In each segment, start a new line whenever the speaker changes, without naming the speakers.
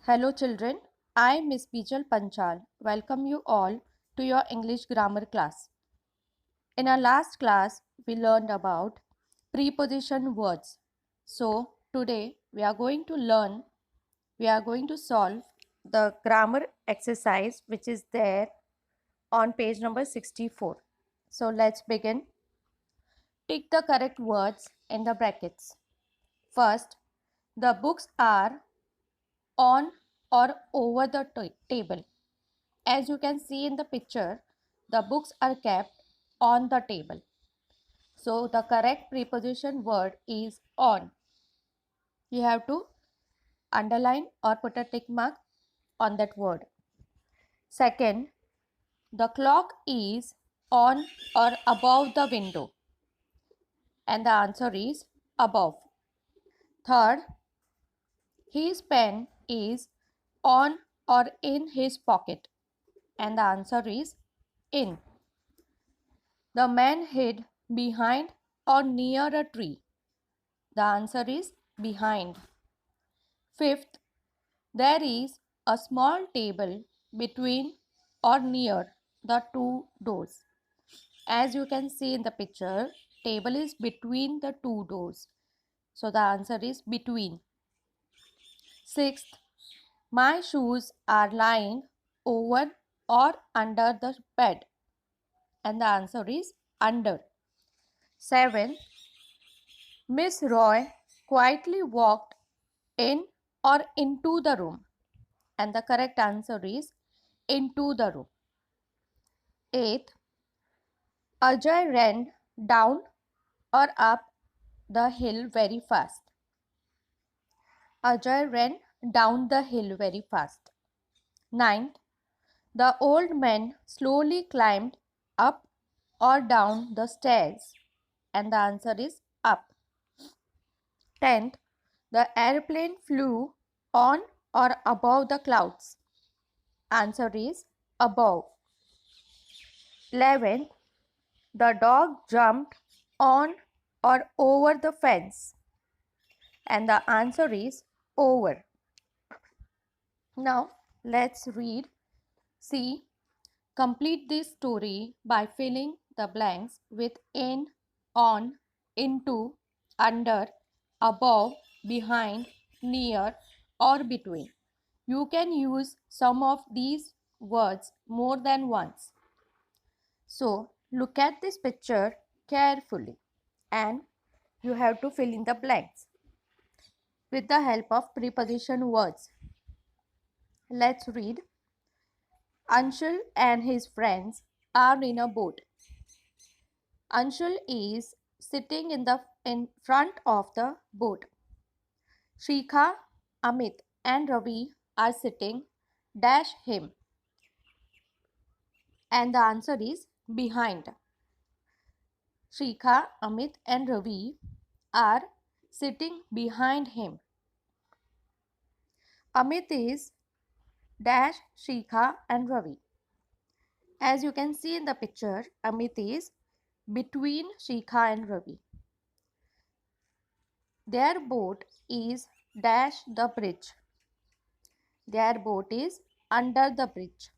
Hello children, I Miss Bijal Panchal welcome you all to your English grammar class. In our last class, we learned about preposition words. So today we are going to solve the grammar exercise which is there on page number 64. So let's begin. Tick the correct words in the brackets. First, the books are on or over the table. As you can see in the picture, the books are kept on the table. So the correct preposition word is on. You have to underline or put a tick mark on that word. Second, the clock is on or above the window. And the answer is above. Third, his pen is on or in his pocket. And the answer is in. The man hid behind or near a tree. The answer is behind. Fifth, there is a small table between or near the two doors. As you can see in the picture, table is between the two doors. So the answer is between. Sixth, my shoes are lying over or under the bed. And the answer is under. Seventh, Miss Roy quietly walked in or into the room. And the correct answer is into the room. Eighth, Ajay ran down or up the hill very fast. Ajay ran down the hill very fast. Ninth, the old man slowly climbed up or down the stairs. And the answer is up. 10th, the airplane flew on or above the clouds. Answer is above. 11th, the dog jumped on or over the fence. And the answer is over. Now let's read. See, complete this story by filling the blanks with in, on, into, under, above, behind, near, or between. You can use some of these words more than once. So look at this picture carefully and you have to fill in the blanks with the help of preposition words. Let's read. Anshul and his friends are in a boat. Anshul is sitting in front of the boat. Shikha, Amit and Ravi are sitting dash him. And the answer is behind. Shikha, Amit and Ravi are sitting behind him. Amit is dash Shikha and Ravi. As you can see in the picture, Amit is between Shikha and Ravi. Their boat is dash the bridge. Their boat is under the bridge.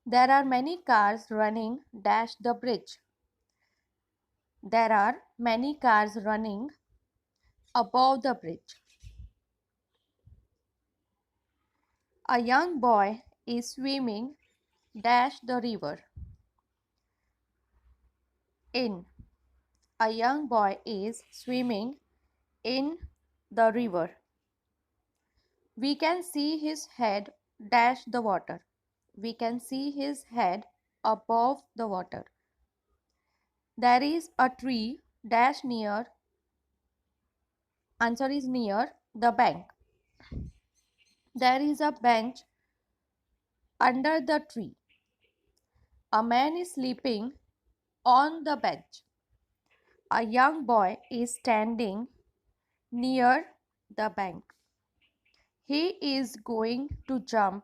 There are many cars running dash the bridge. There are many cars running above the bridge. A young boy is swimming dash the river. In. A young boy is swimming in the river. We can see his head dash the water. We can see his head above the water. There is a tree dash near. Answer is near the bank. There is a bench under the tree. A man is sleeping on the bench. A young boy is standing near the bank. He is going to jump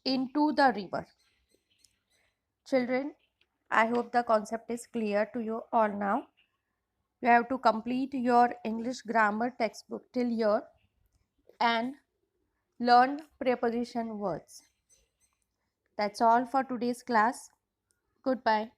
into the river. Children, I hope the concept is clear to you all now. You have to complete your English grammar textbook till here and learned preposition words. That's all for today's class. Goodbye.